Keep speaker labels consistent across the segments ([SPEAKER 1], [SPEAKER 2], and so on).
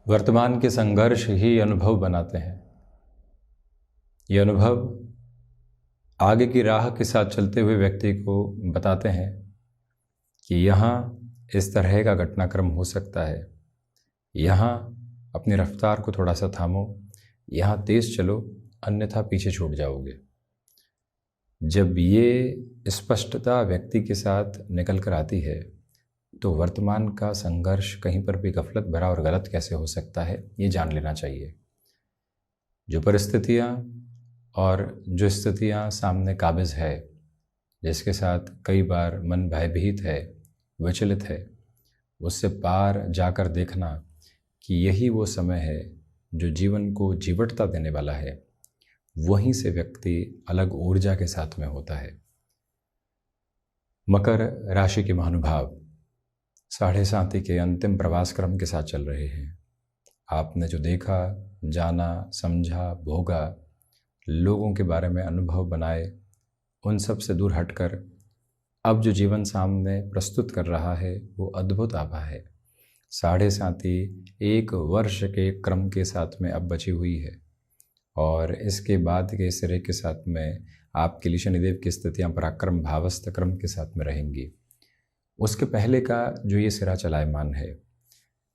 [SPEAKER 1] वर्तमान के संघर्ष ही अनुभव बनाते हैं। ये अनुभव आगे की राह के साथ चलते हुए व्यक्ति को बताते हैं कि यहाँ इस तरह का घटनाक्रम हो सकता है, यहाँ अपनी रफ्तार को थोड़ा सा थामो, यहाँ तेज़ चलो, अन्यथा पीछे छूट जाओगे। जब ये स्पष्टता व्यक्ति के साथ निकल कर आती है तो वर्तमान का संघर्ष कहीं पर भी गफलत भरा और गलत कैसे हो सकता है, ये जान लेना चाहिए। जो परिस्थितियाँ और जो स्थितियाँ सामने काबिज़ है, जिसके साथ कई बार मन भयभीत है, विचलित है, उससे पार जाकर देखना कि यही वो समय है जो जीवन को जीवटता देने वाला है। वहीं से व्यक्ति अलग ऊर्जा के साथ में होता है। मकर राशि के महानुभाव 7.5 के अंतिम प्रवास क्रम के साथ चल रहे हैं। आपने जो देखा, जाना, समझा, भोगा, लोगों के बारे में अनुभव बनाए, उन सब से दूर हटकर अब जो जीवन सामने प्रस्तुत कर रहा है वो अद्भुत आभा है। 7.5 1 वर्ष के क्रम के साथ में अब बची हुई है और इसके बाद के सिरे के साथ में आपके लिए शनिदेव की स्थितियाँ पराक्रम भावस्थ क्रम के साथ में रहेंगी। उसके पहले का जो ये सिरा चलायमान है,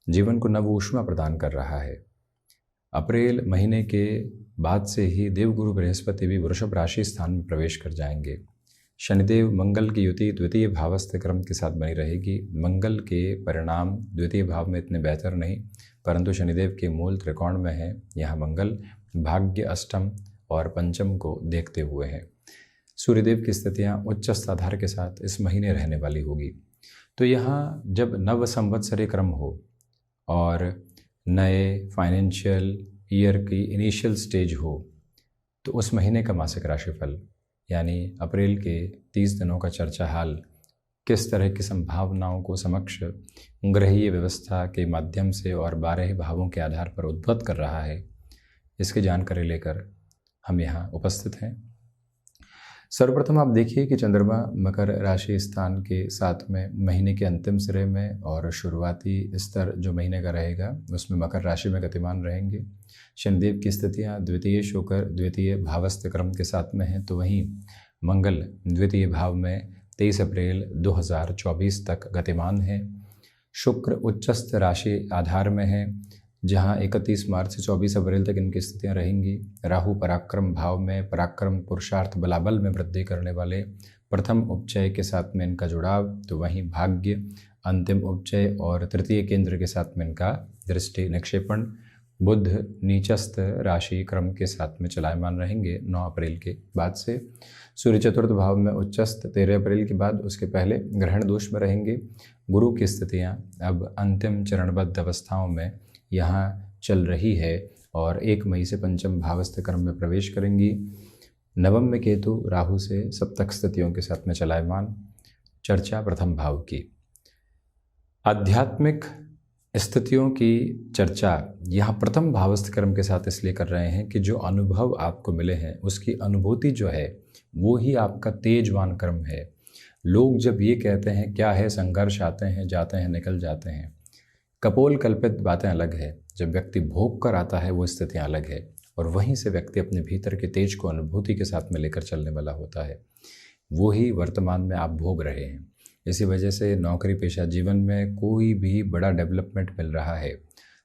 [SPEAKER 1] जीवन को नव ऊष्मा प्रदान कर रहा है। अप्रैल महीने के बाद से ही देवगुरु बृहस्पति भी वृषभ राशि स्थान में प्रवेश कर जाएंगे। शनिदेव मंगल की युति द्वितीय भावस्थ क्रम के साथ बनी रहेगी। मंगल के परिणाम द्वितीय भाव में इतने बेहतर नहीं, परंतु शनिदेव के मूल त्रिकोण में है। यहाँ मंगल भाग्य, अष्टम और पंचम को देखते हुए हैं। सूर्यदेव की स्थितियाँ उच्च आधार के साथ इस महीने रहने वाली होगी। तो यहाँ जब नव संवत्सरीय क्रम हो और नए फाइनेंशियल ईयर की इनिशियल स्टेज हो, तो उस महीने का मासिक राशिफल यानी अप्रैल के 30 दिनों का चर्चा हाल किस तरह की संभावनाओं को समक्ष ग्रहीय व्यवस्था के माध्यम से और 12 भावों के आधार पर उद्भुत कर रहा है, इसकी जानकारी लेकर हम यहाँ उपस्थित हैं। सर्वप्रथम आप देखिए कि चंद्रमा मकर राशि स्थान के साथ में महीने के अंतिम सिरे में और शुरुआती स्तर जो महीने का रहेगा उसमें मकर राशि में गतिमान रहेंगे। शनिदेव की स्थितियाँ द्वितीय होकर द्वितीय भावस्थ क्रम के साथ में हैं, तो वहीं मंगल द्वितीय भाव में 23 अप्रैल 2024 तक गतिमान है। शुक्र उच्चस्थ राशि आधार में है, जहां 31 मार्च से 24 अप्रैल तक इनकी स्थितियां रहेंगी। राहु पराक्रम भाव में पराक्रम पुरुषार्थ बलाबल में वृद्धि करने वाले प्रथम उपचय के साथ में इनका जुड़ाव, तो वहीं भाग्य अंतिम उपचय और तृतीय केंद्र के साथ में इनका दृष्टि निक्षेपण। बुध नीचस्थ राशि क्रम के साथ में चलायमान रहेंगे 9 अप्रैल के बाद से। सूर्य चतुर्थ भाव में उच्चस्थ 13 अप्रैल के बाद, उसके पहले ग्रहण दोष में रहेंगे। गुरु की स्थितियाँ अब अंतिम चरणबद्ध अवस्थाओं में यहाँ चल रही है और 1 मई से पंचम भावस्थ क्रम में प्रवेश करेंगी। नवम में केतु राहु से सप्तक स्थितियों के साथ में चलायमान। चर्चा प्रथम भाव की आध्यात्मिक स्थितियों की चर्चा यहाँ प्रथम भावस्थ क्रम के साथ इसलिए कर रहे हैं कि जो अनुभव आपको मिले हैं उसकी अनुभूति जो है वो ही आपका तेजवान क्रम है। लोग जब ये कहते हैं क्या है, संघर्ष आते हैं जाते हैं निकल जाते हैं, कपोल कल्पित बातें अलग है। जब व्यक्ति भोग कर आता है वो स्थितियाँ अलग है और वहीं से व्यक्ति अपने भीतर के तेज को अनुभूति के साथ में लेकर चलने वाला होता है। वो ही वर्तमान में आप भोग रहे हैं। इसी वजह से नौकरी पेशा जीवन में कोई भी बड़ा डेवलपमेंट मिल रहा है,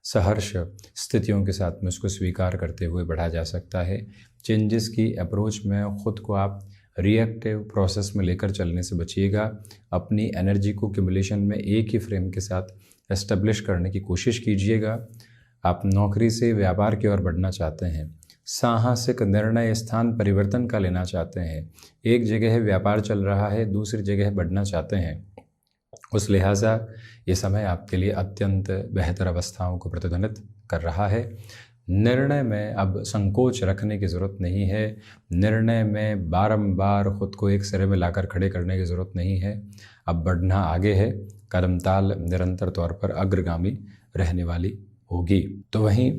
[SPEAKER 1] सहर्ष स्थितियों के साथ में उसको स्वीकार करते हुए बढ़ा जा सकता है। चेंजेस की अप्रोच में ख़ुद को आप रिएक्टिव प्रोसेस में लेकर चलने से बचिएगा। अपनी एनर्जी को क्यूमुलेशन में एक ही फ्रेम के साथ एस्टेब्लिश करने की कोशिश कीजिएगा। आप नौकरी से व्यापार की ओर बढ़ना चाहते हैं, साहसिक निर्णय स्थान परिवर्तन का लेना चाहते हैं, एक जगह व्यापार चल रहा है दूसरी जगह बढ़ना चाहते हैं, उस लिहाजा ये समय आपके लिए अत्यंत बेहतर अवस्थाओं को प्रतिध्वनित कर रहा है। निर्णय में अब संकोच रखने की ज़रूरत नहीं है। निर्णय में बारंबार ख़ुद को एक सिरे में लाकर खड़े करने की ज़रूरत नहीं है। अब बढ़ना आगे है, कदम ताल निरंतर तौर पर अग्रगामी रहने वाली होगी। तो वहीं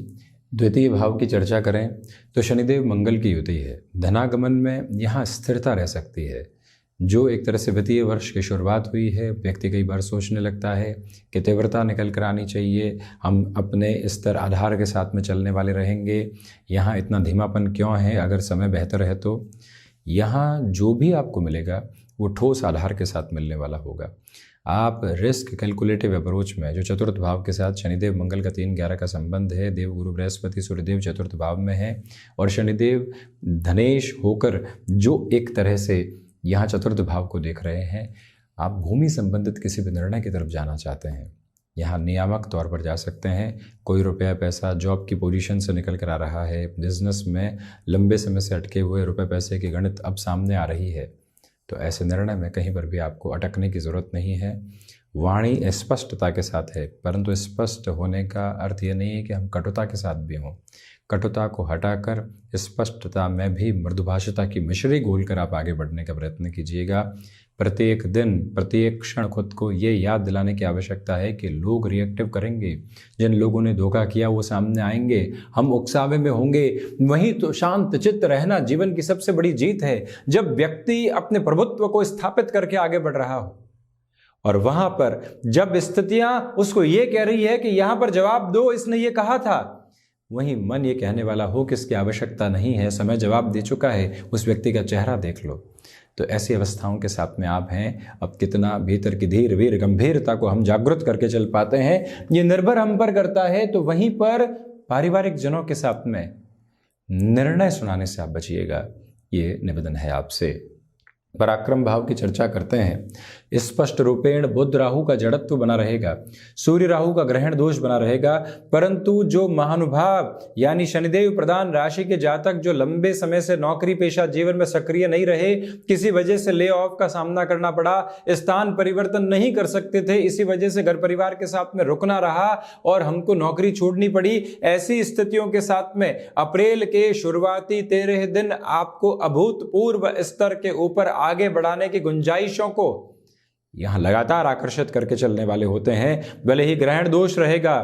[SPEAKER 1] द्वितीय भाव की चर्चा करें तो शनिदेव मंगल की युति है। धनागमन में यहाँ स्थिरता रह सकती है। जो एक तरह से वित्तीय वर्ष की शुरुआत हुई है, व्यक्ति कई बार सोचने लगता है कि तीव्रता निकल कर आनी चाहिए, हम अपने स्तर आधार के साथ में चलने वाले रहेंगे, यहाँ इतना धीमापन क्यों है, अगर समय बेहतर है तो। यहाँ जो भी आपको मिलेगा वो ठोस आधार के साथ मिलने वाला होगा। आप रिस्क कैलकुलेटिव अप्रोच में, जो चतुर्थ भाव के साथ शनिदेव मंगल का 3-11 का संबंध है, देव गुरु बृहस्पति सूर्यदेव चतुर्थ भाव में है और शनिदेव धनेश होकर जो एक तरह से यहाँ चतुर्थ भाव को देख रहे हैं, आप भूमि संबंधित किसी भी निर्णय की तरफ जाना चाहते हैं, यहाँ नियामक तौर पर जा सकते हैं। कोई रुपया पैसा जॉब की पोजीशन से निकल कर आ रहा है, बिजनेस में लंबे समय से अटके हुए रुपए पैसे की गणित अब सामने आ रही है, तो ऐसे निर्णय में कहीं पर भी आपको अटकने की ज़रूरत नहीं है। वाणी स्पष्टता के साथ है, परंतु स्पष्ट होने का अर्थ ये नहीं है कि हम कटुता के साथ भी हों। कटुता को हटाकर स्पष्टता में भी मृदुभाषिता की मिश्री घोलकर आप आगे बढ़ने का प्रयत्न कीजिएगा। प्रत्येक दिन प्रत्येक क्षण खुद को ये याद दिलाने की आवश्यकता है कि लोग रिएक्टिव करेंगे, जिन लोगों ने धोखा किया वो सामने आएंगे, हम उकसावे में होंगे। वहीं तो शांत चित्त रहना जीवन की सबसे बड़ी जीत है, जब व्यक्ति अपने प्रभुत्व को स्थापित करके आगे बढ़ रहा हो। और वहां पर जब स्थितियां उसको ये कह रही है कि यहां पर जवाब दो, इसने ये कहा था, वहीं मन ये कहने वाला हो कि इसकी आवश्यकता नहीं है, समय जवाब दे चुका है, उस व्यक्ति का चेहरा देख लो। तो ऐसी अवस्थाओं के साथ में आप हैं। अब कितना भीतर की धीर वीर गंभीरता को हम जागृत करके चल पाते हैं, ये निर्भर हम पर करता है। तो वहीं पर पारिवारिक जनों के साथ में निर्णय सुनाने से आप बचिएगा, ये निवेदन है आपसे। पराक्रम भाव की चर्चा करते हैं। स्पष्ट रूपेण बुध राहु का जड़त्व बना रहेगा, सूर्य राहु का ग्रहण दोष बना रहेगा, परंतु जो महानुभाव यानी शनिदेव प्रधान राशि के जातक जो लंबे समय से नौकरी पेशा जीवन में सक्रिय नहीं रहे, किसी वजह से ले ऑफ का सामना करना पड़ा, स्थान परिवर्तन नहीं कर सकते थे, इसी वजह से घर परिवार के साथ में रुकना रहा और हमको नौकरी छोड़नी पड़ी, ऐसी स्थितियों के साथ में अप्रैल के शुरुआती 13 दिन आपको अभूतपूर्व स्तर के ऊपर आगे बढ़ाने की गुंजाइशों को यहां लगातार आकर्षित करके चलने वाले होते हैं। भले ही ग्रहण दोष रहेगा,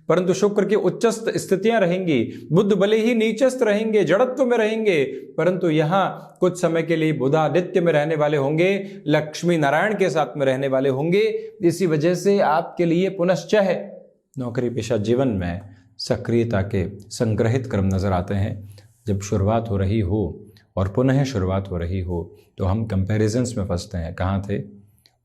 [SPEAKER 1] परंतु शुक्र की उच्चस्थ स्थितियां रहेंगी, बुध भले ही नीचस्थ रहेंगे, जड़त्व में रहेंगे, परंतु यहां कुछ समय के लिए बुधादित्य में रहने वाले होंगे, लक्ष्मी नारायण के साथ में रहने वाले होंगे। इसी वजह से आपके लिए पुनश्चः नौकरी पेशा जीवन में सक्रियता के संग्रहित क्रम नजर आते हैं। जब शुरुआत हो रही हो और पुनः शुरुआत हो रही हो तो हम कंपैरिजन्स में फंसते हैं, कहाँ थे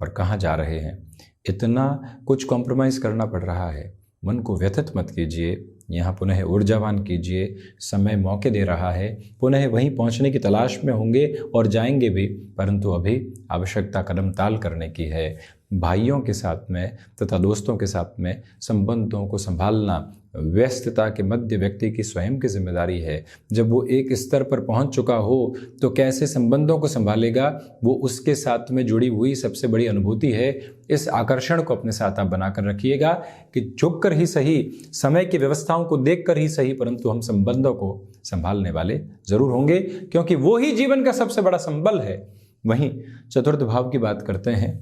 [SPEAKER 1] और कहाँ जा रहे हैं। इतना कुछ कॉम्प्रोमाइज़ करना पड़ रहा है, मन को व्यथित मत कीजिए, यहाँ पुनः ऊर्जावान कीजिए। समय मौके दे रहा है, पुनः वहीं पहुँचने की तलाश में होंगे और जाएंगे भी, परंतु अभी आवश्यकता कदम ताल करने की है। भाइयों के साथ में तथा दोस्तों के साथ में संबंधों को संभालना व्यस्तता के मध्य व्यक्ति की स्वयं की जिम्मेदारी है। जब वो एक स्तर पर पहुंच चुका हो तो कैसे संबंधों को संभालेगा, वो उसके साथ में जुड़ी हुई सबसे बड़ी अनुभूति है। इस आकर्षण को अपने साथ आप बनाकर रखिएगा कि झुक कर ही सही, समय की व्यवस्थाओं को देख कर ही सही, परंतु हम संबंधों को संभालने वाले जरूर होंगे, क्योंकि वो ही जीवन का सबसे बड़ा संबल है। वहीं चतुर्थ भाव की बात करते हैं।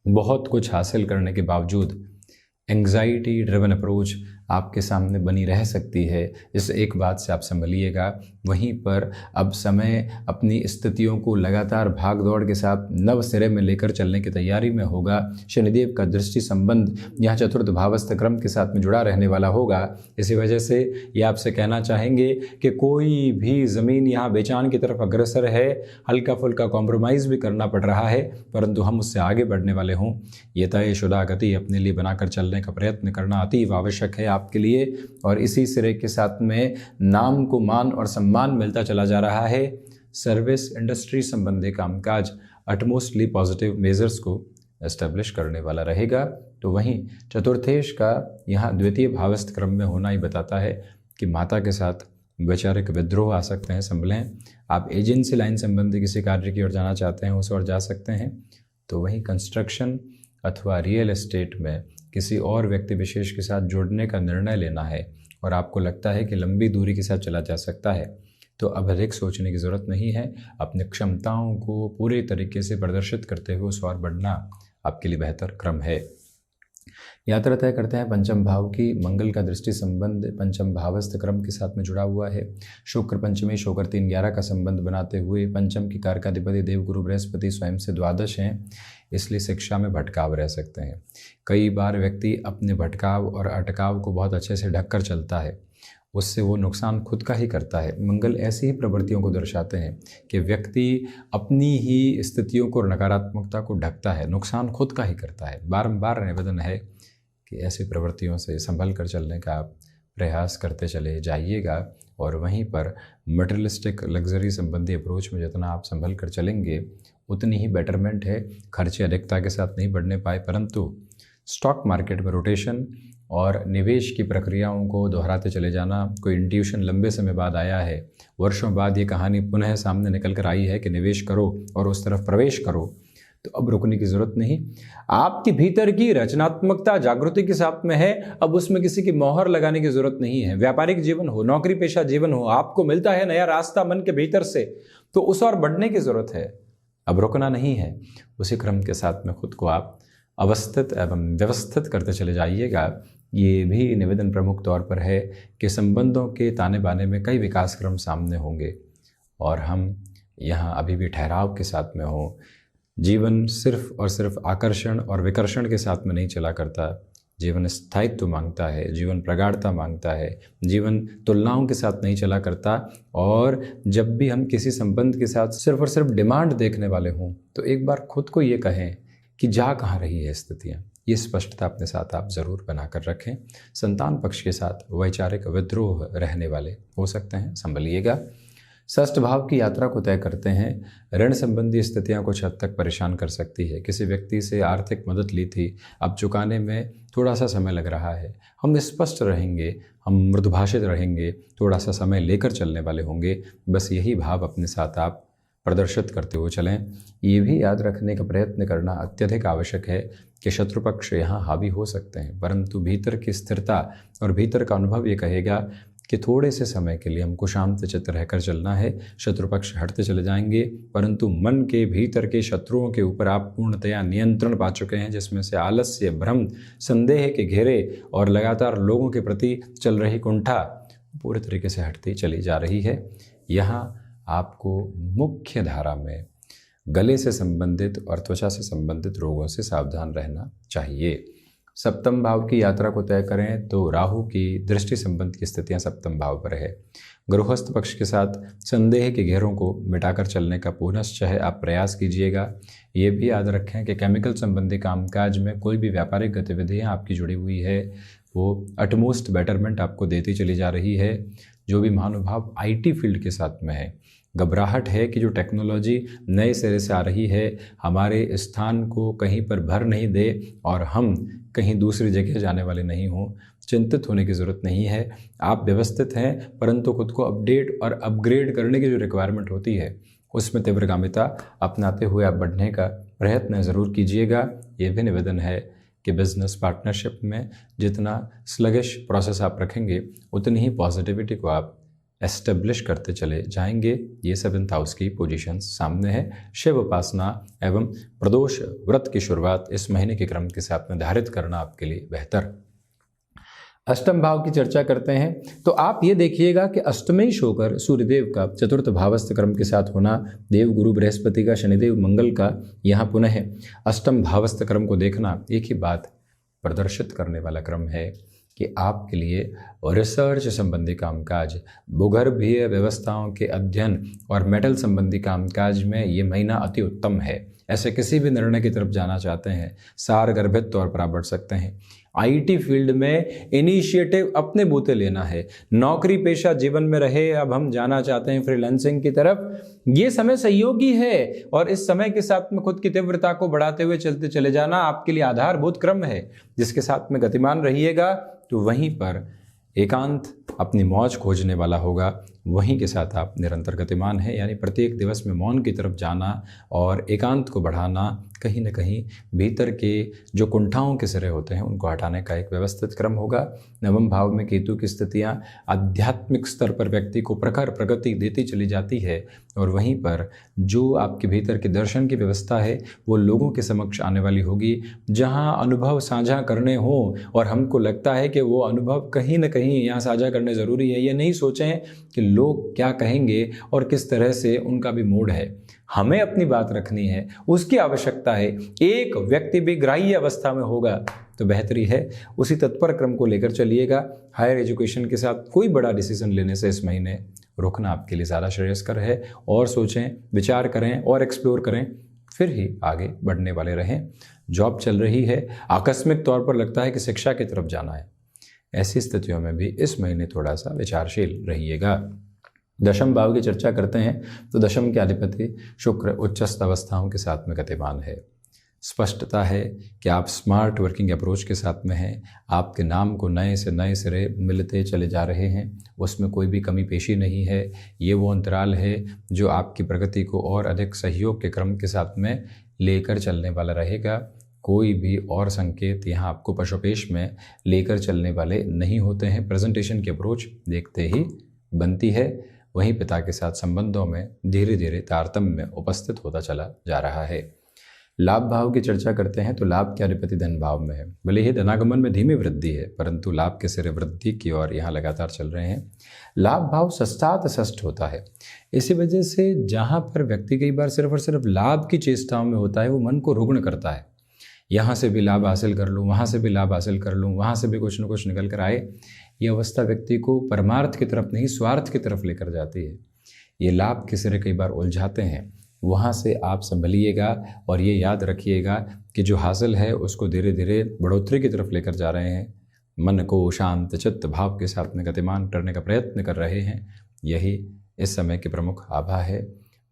[SPEAKER 1] बहुत कुछ हासिल करने के बावजूद एंग्जाइटी ड्रिवन अप्रोच आपके सामने बनी रह सकती है, इस एक बात से आप संभलिएगा। वहीं पर अब समय अपनी स्थितियों को लगातार भाग दौड़ के साथ नव सिरे में लेकर चलने की तैयारी में होगा। शनिदेव का दृष्टि संबंध यहाँ चतुर्थ भावस्थ क्रम के साथ में जुड़ा रहने वाला होगा। इसी वजह से ये आपसे कहना चाहेंगे कि कोई भी ज़मीन यहाँ बेचान की तरफ अग्रसर है, हल्का फुल्का कॉम्प्रोमाइज़ भी करना पड़ रहा है, परंतु हम उससे आगे बढ़ने वाले हों। ये तयशुदा गति अपने लिए बनाकर चलने का प्रयत्न करना अतीव आवश्यक है आपके लिए, और इसी सिरे के साथ में नाम को मान और सम्मान मिलता चला जा रहा है। सर्विस इंडस्ट्री संबंधी कामकाज अटमोस्टली पॉजिटिव मेजर्स को एस्टेब्लिश करने वाला रहेगा। तो वहीं चतुर्थेश का यहाँ द्वितीय भावस्थ क्रम में होना ही बताता है कि माता के साथ वैचारिक विद्रोह आ सकते हैं, संभलें। आप एजेंसी लाइन संबंधी किसी कार्य की ओर जाना चाहते हैं, उस ओर जा सकते हैं। तो वहीं कंस्ट्रक्शन अथवा रियल एस्टेट में किसी और व्यक्ति विशेष के साथ जुड़ने का निर्णय लेना है और आपको लगता है कि लंबी दूरी के साथ चला जा सकता है, तो अब अधिक सोचने की ज़रूरत नहीं है। अपनी क्षमताओं को पूरे तरीके से प्रदर्शित करते हुए उस ओर बढ़ना आपके लिए बेहतर क्रम है। यात्रा तय करते हैं पंचम भाव की। मंगल का दृष्टि संबंध पंचम भावस्थ क्रम के साथ में जुड़ा हुआ है। शुक्र पंचमी शुक्र 3-11 का संबंध बनाते हुए पंचम की कारकाधिपति देवगुरु बृहस्पति स्वयं से द्वादश हैं, इसलिए शिक्षा में भटकाव रह सकते हैं। कई बार व्यक्ति अपने भटकाव और अटकाव को बहुत अच्छे से ढक कर चलता है, उससे वो नुकसान खुद का ही करता है। मंगल ऐसी ही प्रवृत्तियों को दर्शाते हैं कि व्यक्ति अपनी ही स्थितियों को, नकारात्मकता को ढकता है, नुकसान खुद का ही करता है। बारंबार निवेदन है कि ऐसी प्रवृत्तियों से संभल कर चलने का प्रयास करते चले जाइएगा, और वहीं पर मटेरियलिस्टिक लग्जरी संबंधी अप्रोच में जितना आप संभल कर चलेंगे उतनी ही बेटरमेंट है। खर्चे अधिकता के साथ नहीं बढ़ने पाए, परंतु स्टॉक मार्केट में रोटेशन और निवेश की प्रक्रियाओं को दोहराते चले जाना, कोई इंट्यूशन लंबे समय बाद आया है, वर्षों बाद ये कहानी पुनः सामने निकल कर आई है कि निवेश करो और उस तरफ प्रवेश करो, तो अब रुकने की ज़रूरत नहीं। आपके भीतर की रचनात्मकता जागृति के साथ में है, अब उसमें किसी की मोहर लगाने की ज़रूरत नहीं है। व्यापारिक जीवन हो, नौकरी पेशा जीवन हो, आपको मिलता है नया रास्ता मन के भीतर से, तो उस और बढ़ने की ज़रूरत है, अब रुकना नहीं है। उसी क्रम के साथ में खुद को आप अवस्थित एवं व्यवस्थित करते चले जाइएगा। ये भी निवेदन प्रमुख तौर पर है कि संबंधों के ताने बाने में कई विकास क्रम सामने होंगे और हम यहाँ अभी भी ठहराव के साथ में हों। जीवन सिर्फ और सिर्फ आकर्षण और विकर्षण के साथ में नहीं चला करता। जीवन स्थायित्व मांगता है, जीवन प्रगाढ़ता मांगता है, जीवन तुलनाओं के साथ नहीं चला करता। और जब भी हम किसी संबंध के साथ सिर्फ और सिर्फ डिमांड देखने वाले हों तो एक बार खुद को ये कहें कि जा कहाँ रही है स्थितियाँ। ये स्पष्टता अपने साथ आप ज़रूर बनाकर रखें। संतान पक्ष के साथ वैचारिक विद्रोह रहने वाले हो सकते हैं, संभलिएगा। षष्ठ भाव की यात्रा को तय करते हैं। ऋण संबंधी स्थितियां कुछ हद तक परेशान कर सकती है। किसी व्यक्ति से आर्थिक मदद ली थी, अब चुकाने में थोड़ा सा समय लग रहा है। हम स्पष्ट रहेंगे, हम मृदुभाषित रहेंगे, थोड़ा सा समय लेकर चलने वाले होंगे। बस यही भाव अपने साथ आप प्रदर्शित करते हुए चलें। ये भी याद रखने का प्रयत्न करना अत्यधिक आवश्यक है कि शत्रु पक्ष यहाँ हावी हो सकते हैं, परंतु भीतर की स्थिरता और भीतर का अनुभव ये कहेगा कि थोड़े से समय के लिए हमको शांत चित्त रहकर चलना है। शत्रु पक्ष हटते चले जाएंगे, परंतु मन के भीतर के शत्रुओं के ऊपर आप पूर्णतया नियंत्रण पा चुके हैं, जिसमें से आलस्य, भ्रम, संदेह के घेरे और लगातार लोगों के प्रति चल रही कुंठा पूरे तरीके से हटती चली जा रही है। यहाँ आपको मुख्य धारा में गले से संबंधित और त्वचा से संबंधित रोगों से सावधान रहना चाहिए। सप्तम भाव की यात्रा को तय करें तो राहु की दृष्टि संबंध की स्थितियां सप्तम भाव पर है। गृहस्थ पक्ष के साथ संदेह के घेरों को मिटाकर चलने का पुनश्च आप प्रयास कीजिएगा। ये भी याद रखें कि केमिकल संबंधी कामकाज में कोई भी व्यापारिक गतिविधियां आपकी जुड़ी हुई है वो अटमोस्ट बेटरमेंट आपको देती चली जा रही है। जो भी महानुभाव आईटी फील्ड के साथ में है, घबराहट है कि जो टेक्नोलॉजी नए सिरे से आ रही है हमारे स्थान को कहीं पर भर नहीं दे और हम कहीं दूसरी जगह जाने वाले नहीं हों। चिंतित होने की ज़रूरत नहीं है। आप व्यवस्थित हैं, परंतु खुद को अपडेट और अपग्रेड करने की जो रिक्वायरमेंट होती है उसमें तीव्रगामिता अपनाते हुए आप बढ़ने का प्रयत्न ज़रूर कीजिएगा। ये भी निवेदन है कि बिजनेस पार्टनरशिप में जितना स्लगिश प्रोसेस आप रखेंगे उतनी ही पॉजिटिविटी को आप एस्टेब्लिश करते चले जाएंगे। ये 7th हाउस की पोजीशंस सामने है। शिव उपासना एवं प्रदोष व्रत की शुरुआत इस महीने के क्रम के साथ निर्धारित करना आपके लिए बेहतर। अष्टम भाव की चर्चा करते हैं तो आप ये देखिएगा कि अष्टमेश होकर सूर्यदेव का चतुर्थ भावस्थ क्रम के साथ होना, देव गुरु बृहस्पति का, शनिदेव मंगल का यहाँ पुनः अष्टम भावस्थ क्रम को देखना एक ही बात प्रदर्शित करने वाला क्रम है कि आपके लिए रिसर्च संबंधी कामकाज, भूगर्भीय व्यवस्थाओं के अध्ययन और मेटल संबंधी कामकाज में ये महीना अति उत्तम है। ऐसे किसी भी निर्णय की तरफ जाना चाहते हैं सारगर्भित तौर पर आप बढ़ सकते हैं। आईटी फील्ड में इनिशिएटिव अपने बूते लेना है। नौकरी पेशा जीवन में रहे, अब हम जाना चाहते हैं फ्रीलांसिंग की तरफ, ये समय सहयोगी है और इस समय के साथ में खुद की तीव्रता को बढ़ाते हुए चलते चले जाना आपके लिए आधारभूत क्रम है, जिसके साथ में गतिमान रहिएगा तो वहीं पर एकांत अपनी मौज खोजने वाला होगा। वहीं के साथ आप निरंतर गतिमान हैं, यानी प्रत्येक दिवस में मौन की तरफ जाना और एकांत को बढ़ाना, कहीं न कहीं भीतर के जो कुंठाओं के सिरे होते हैं उनको हटाने का एक व्यवस्थित क्रम होगा। नवम भाव में केतु की स्थितियाँ आध्यात्मिक स्तर पर व्यक्ति को प्रखर प्रगति देती चली जाती है, और वहीं पर जो आपके भीतर के दर्शन की व्यवस्था है वो लोगों के समक्ष आने वाली होगी, जहां अनुभव साझा करने हों और हमको लगता है कि वो अनुभव कहीं ना कहीं यहाँ साझा करने ज़रूरी है। ये नहीं सोचें कि लोग क्या कहेंगे और किस तरह से उनका भी मूड है। हमें अपनी बात रखनी है, उसकी आवश्यकता है। एक व्यक्ति भी ग्राह्य अवस्था में होगा तो बेहतरी है, उसी तत्पर क्रम को लेकर चलिएगा। हायर एजुकेशन के साथ कोई बड़ा डिसीजन लेने से इस महीने रुकना आपके लिए ज़्यादा श्रेयस्कर है। और सोचें, विचार करें और एक्सप्लोर करें, फिर ही आगे बढ़ने वाले रहें। जॉब चल रही है, आकस्मिक तौर पर लगता है कि शिक्षा की तरफ जाना है, ऐसी स्थितियों में भी इस महीने थोड़ा सा विचारशील रहिएगा। दशम भाव की चर्चा करते हैं तो दशम के अधिपति शुक्र उच्चस्थ अवस्थाओं के साथ में गतिमान है। स्पष्टता है कि आप स्मार्ट वर्किंग अप्रोच के साथ में हैं। आपके नाम को नए से नए सिरे मिलते चले जा रहे हैं, उसमें कोई भी कमी पेशी नहीं है। ये वो अंतराल है जो आपकी प्रगति को और अधिक सहयोग के क्रम के साथ में लेकर चलने वाला रहेगा। कोई भी और संकेत यहाँ आपको पशुपेश में लेकर चलने वाले नहीं होते हैं। प्रेजेंटेशन की अप्रोच देखते ही बनती है। वहीं पिता के साथ संबंधों में धीरे धीरे तारतम्य उपस्थित होता चला जा रहा है। लाभ भाव की चर्चा करते हैं तो लाभ के अधिपति धन भाव में है। भले ही धनागमन में धीमी वृद्धि है, परंतु लाभ के सिरे वृद्धि की ओर यहाँ लगातार चल रहे हैं। लाभ भाव षष्ठात षष्ठ होता है, इसी वजह से जहाँ पर व्यक्ति कई बार सिर्फ और सिर्फ लाभ की चेष्टाओं में होता है, वो मन को रुग्ण करता है। यहाँ से भी लाभ हासिल कर लूँ, वहाँ से भी लाभ हासिल कर लूँ, वहाँ से भी कुछ न कुछ निकल कर आए। ये अवस्था व्यक्ति को परमार्थ की तरफ नहीं, स्वार्थ की तरफ लेकर जाती है। ये लाभ के सिरे कई बार उलझाते हैं, वहाँ से आप संभलिएगा और ये याद रखिएगा कि जो हासिल है उसको धीरे धीरे बढ़ोतरी की तरफ लेकर जा रहे हैं। मन को शांत चित्त भाव के साथ में गतिमान करने का प्रयत्न कर रहे हैं। यही इस समय की प्रमुख आभा है।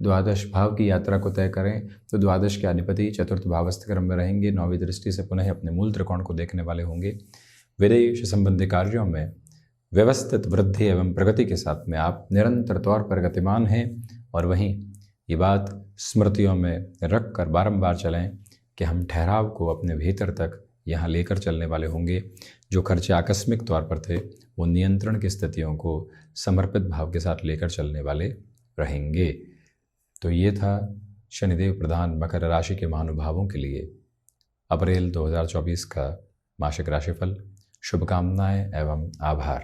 [SPEAKER 1] द्वादश भाव की यात्रा को तय करें तो द्वादश के अधिपति चतुर्थ भावस्थ क्रम में रहेंगे। नौवीं दृष्टि से पुनः अपने मूल त्रिकोण को देखने वाले होंगे। विदेश संबंधी कार्यों में व्यवस्थित वृद्धि एवं प्रगति के साथ में आप निरंतर तौर पर गतिमान हैं। और वहीं ये बात स्मृतियों में रख कर बारंबार चलें कि हम ठहराव को अपने भीतर तक यहाँ लेकर चलने वाले होंगे। जो खर्चे आकस्मिक तौर पर थे वो नियंत्रण की स्थितियों को समर्पित भाव के साथ लेकर चलने वाले रहेंगे। तो ये था शनिदेव प्रधान मकर राशि के महानुभावों के लिए अप्रैल 2024 का मासिक राशिफल। शुभकामनाएं एवं आभार।